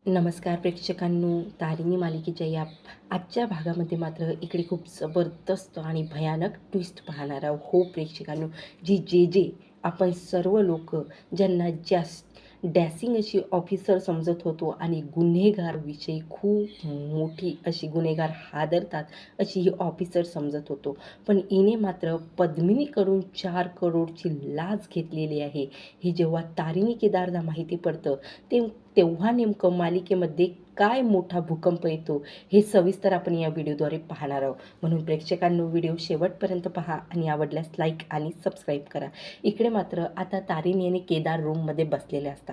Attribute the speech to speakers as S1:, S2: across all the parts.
S1: नमस्कार प्रेक्षकांनो, तारिणी मालिकेच्या या आजच्या भागामध्ये मात्र इकडे खूप जबरदस्त आणि भयानक ट्विस्ट पाहणार आहोत. हो प्रेक्षकांनो, जे आपण सर्व लोक ज्यांना जास्त डॅसिंग अशी ऑफिसर समजत होतो आणि गुन्हेगारविषयी खूप मोठी अशी गुन्हेगार हादरतात अशी ही ऑफिसर समजत होतो, पण हिने मात्र पद्मिनीकडून 4 करोडची लाच घेतलेली आहे. हे जेव्हा तारिणी केदारला माहिती पडतं तेव्हा नेमकं मालिकेमध्ये काय मोठा भूकंप येतो हे सविस्तर आपण या व्हिडिओद्वारे पाहणार आहोत. म्हणून प्रेक्षकांनो, व्हिडिओ शेवटपर्यंत पहा आणि आवडल्यास लाईक आणि सबस्क्राईब करा. इकडे मात्र आता तारिणी आणि केदार रूममध्ये बसलेले असतात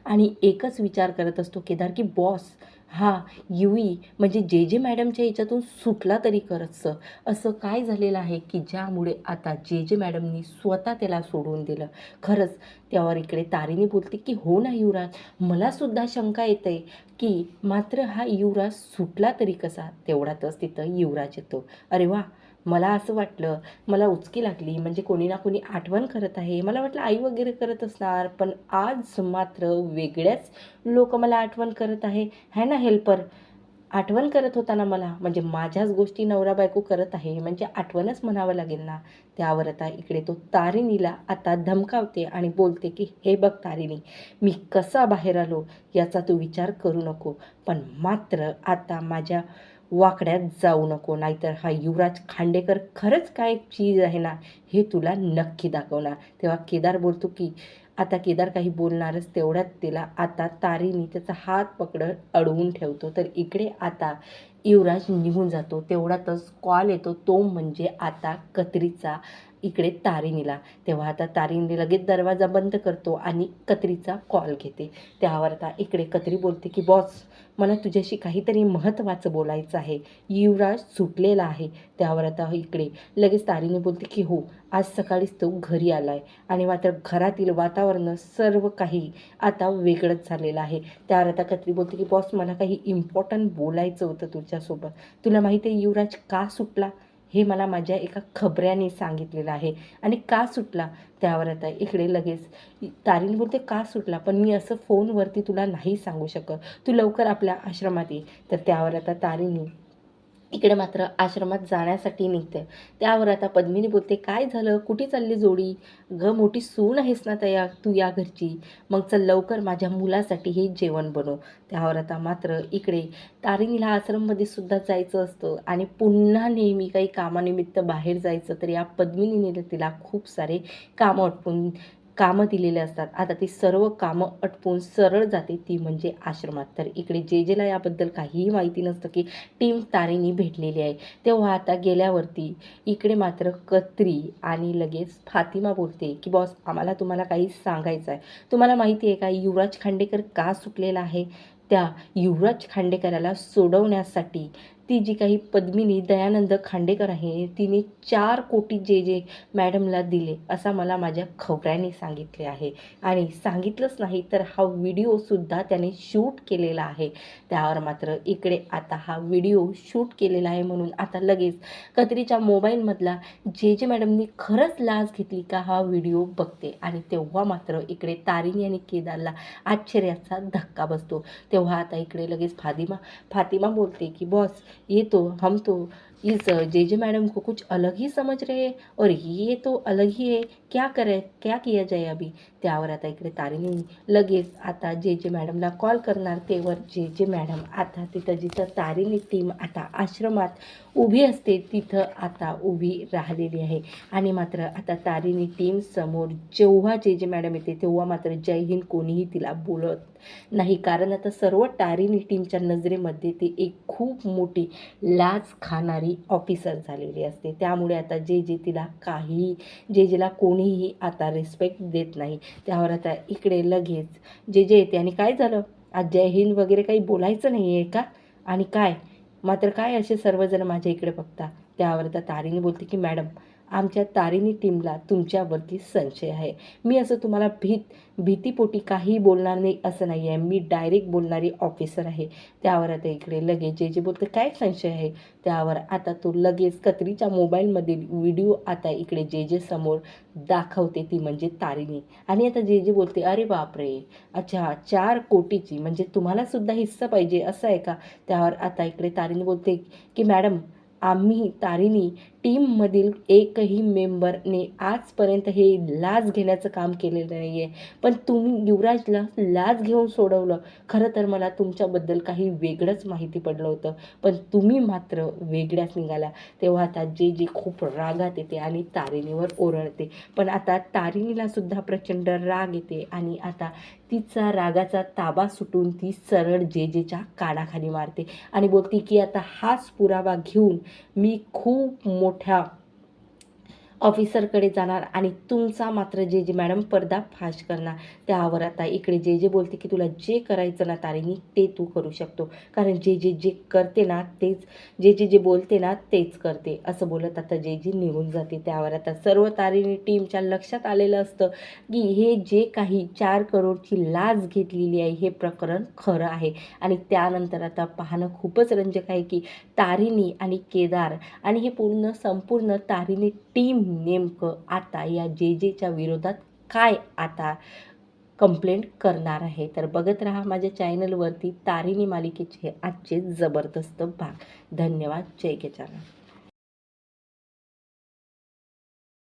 S1: आणि एकच विचार करत असतो केदार की बॉस हा युई म्हणजे जे मॅडमच्या याच्यातून सुटला तरी करतचं. असं काय झालेलं आहे की ज्यामुळे आता जे मॅडमनी स्वतः त्याला सोडून दिलं. खरंच त्यावर इकडे तारिणी बोलते की हो ना युवराज, मलासुद्धा शंका येते की मात्र हा युवराज सुटला तरी कसा. तेवढ्यातच तिथं युवराज येतो. अरे वा, मला असं वाटलं, मला उचकी लागली म्हणजे कोणी ना कोणी आठवण करत आहे. मला वाटलं आई वगैरे करत असणार, पण आज मात्र वेगळ्याच लोक मला आठवण करत आहे. है ना हेल्पर, आठवण करत होता ना मला, म्हणजे माझ्याच गोष्टी नवरा बायको करत आहे म्हणजे आठवणच म्हणावं लागेल ना. त्यावर आता इकडे तो तारिणीला आता धमकावते आणि बोलते की हे बघ तारिणी, मी कसा बाहेर आलो याचा तू विचार करू नको, पण मात्र आता माझ्या वाकड्यात जाऊ नको, नाहीतर हा युवराज खांडेकर खरंच काय चीज आहे ना हे तुला नक्की दाखवणार. तेव्हा केदार बोलतो की आता केदार काही बोलणारच. तेवढ्यात तिला आता तारिणी त्याचा हात पकडत अडवून ठेवतो. तर इकडे आता युवराज निघून जातो. तेवढ्यातच कॉल येतो, तो म्हणजे आता कत्रीचा इकडे तारिणीला. तेव्हा आता तारिणी लगेच दरवाजा बंद करतो आणि कत्रीचा कॉल घेते. त्यावर आता इकडे कत्री बोलते की बॉस, मला तुझ्याशी काहीतरी महत्त्वाचं बोलायचं आहे. युवराज सुटलेला आहे. त्यावर आता इकडे लगेच तारिणी बोलते की हो, आज सकाळीच तो घरी आला आहे आणि मात्र घरातील वातावरण सर्व काही आता वेगळंच झालेलं आहे. त्यावर आता कत्री बोलते की बॉस, मला काही इम्पॉर्टंट बोलायचं होतं तुझ्यासोबत. तुला माहिती आहे युवराज का सुटला? हे मला माझ्या एका खबऱ्याने सांगितलेलं आहे. आणि का सुटला? त्यावर आता इकडे लगेच तारिणी बोलते का सुटला, पण मी असं फोनवरती तुला नाही सांगू शकत. तू लवकर आपल्या आश्रमात ये. तर त्यावर आता तारिणी इकडे मात्र आश्रमात जाण्यासाठी निघते. त्यावर आता पद्मिनी बोलते काय झालं, कुठे चालली जोडी? मोठी सून आहेस ना तू या घरची, मग चल लवकर माझ्या मुलासाठी हे जेवण बनव. त्यावर आता मात्र इकडे तारिणीला आश्रममध्ये सुद्धा जायचं असतं आणि पुन्हा नेहमी काही कामानिमित्त बाहेर जायचं, तर या पद्मिनीने तिला खूप सारे कामं दिलेले असतात. आता ती सर्व कामं आटपून सरळ जाते ती म्हणजे आश्रमात. तर इकडे जेला याबद्दल काहीही माहिती नसतं की टीम तारिणी भेटलेली आहे. तेव्हा आता गेल्यावरती इकडे मात्र कत्री आणि लगेच फातिमा बोलते की बॉस, आम्हाला तुम्हाला काही सांगायचं आहे. तुम्हाला माहिती आहे का युवराज खांडेकर का सुटलेला आहे? त्या युवराज खांडेकराला सोडवण्यासाठी ती जी काही पद्मिनी दयानंद खांडेकर आहे तिने 4 कोटी जे मॅडमला दिले असा मला माझ्या खबऱ्याने सांगितले आहे. आणि सांगितलंच नाही तर हा व्हिडिओसुद्धा त्याने शूट केलेला आहे. त्यावर मात्र इकडे आता हा व्हिडिओ शूट केलेला आहे म्हणून आता लगेच कत्रीच्या मोबाईलमधला जे मॅडमनी खरंच लाच घेतली का हा व्हिडिओ बघते. आणि तेव्हा मात्र इकडे तारिणी आणि केदारला आश्चर्याचा धक्का बसतो. तेव्हा आता इकडे लगेच फातिमा बोलते की बॉस, ये तो हम तो इस जे मैडम को कुछ अलग ही समझ रहे हैं और ये तो अलग ही है, क्या करे, क्या किया जाए अभी. त्यावर आता इकडे तारिणी लगेच आता जे मॅडमला कॉल करणार. तेवर जे मॅडम आता तिथं जिथं तारिणी टीम आता आश्रमात उभी असते तिथं आता उभी राहिलेली आहे. आणि मात्र आता तारिणी टीम समोर जेव्हा जे मॅडम येते तेव्हा मात्र जय हिंद कोणीही तिला बोलत नाही, कारण आता सर्व तारिणी टीमच्या नजरेमध्ये ती एक खूप मोठी लाच खाणारी ऑफिसर झालेली असते. त्यामुळे आता जे तिला काही जेला कोणीही आता रिस्पेक्ट देत नाही. त्यावर आता इकडे लगेच जे येते आणि काय झालं, आज जय हिंद वगैरे काही बोलायचं नाही आहे का? आणि काय मात्र काय असे सर्वजण माझ्या इकडे बघता. त्यावर आता तारिणी बोलते की मॅडम, आमच्या तारिणी टीमला तुमच्यावरती संशय आहे. मी असं तुम्हाला भीतीपोटी काहीही बोलणार नाही असं नाही आहे. मी डायरेक्ट बोलणारी ऑफिसर आहे. त्यावर आता इकडे लगेच जे बोलते काय संशय आहे, त्यावर आता तो लगेच कत्रीच्या मोबाईलमधील व्हिडिओ आता इकडे जे समोर दाखवते, ती म्हणजे तारिणी. आणि आता जे बोलते, अरे बापरे, अच्छा 4 कोटीची म्हणजे तुम्हाला सुद्धा हिस्सा पाहिजे असं आहे का? त्यावर आता इकडे तारिणी बोलते की मॅडम, आम्ही तारिणी टीममधील एकही मेंबरने आजपर्यंत हे लाच घेण्याचं काम केलेलं नाही आहे. पण तुम्ही युवराजला लाच घेऊन सोडवलं. खरं तर मला तुमच्याबद्दल काही वेगळंच माहिती पडलं होतं, पण तुम्ही मात्र वेगळ्याच निघाला. तेव्हा आता जे खूप रागात येते आणि तारिणीवर ओरडते. पण आता तारिणीला सुद्धा प्रचंड राग येते आणि आता तिचा रागाचा ताबा सुटून ती सरळ जेच्या कानाखाली मारते आणि बोलते की आता हाच पुरावा घेऊन मी खूप मोठ्या ऑफिसरकडे जाणार आणि तुमचा मात्र जे मॅडम पर्दाफाश करणार. त्यावर आता इकडे जे बोलते की तुला जे करायचं ना तारिणी ते तू करू शकतो, कारण जे करते ना तेच, जे बोलते ना तेच करते असं बोलत आता जे निघून जाते. त्यावर आता सर्व तारिणी टीमच्या लक्षात आलेलं असतं की हे जे काही 4 करोडची लाच घेतलेली आहे हे प्रकरण खरं आहे. आणि त्यानंतर आता पाहणं खूपच रंजक आहे की तारिणी आणि केदार आणि हे संपूर्ण तारिणी टीम नेमकं आता या जेच्या विरोधात काय आता कंप्लेंट करणार आहे. तर बघत राहा माझ्या चॅनलवरती तारिणी मालिकेचे आजचे जबरदस्त भाग. धन्यवाद. जय गजानन.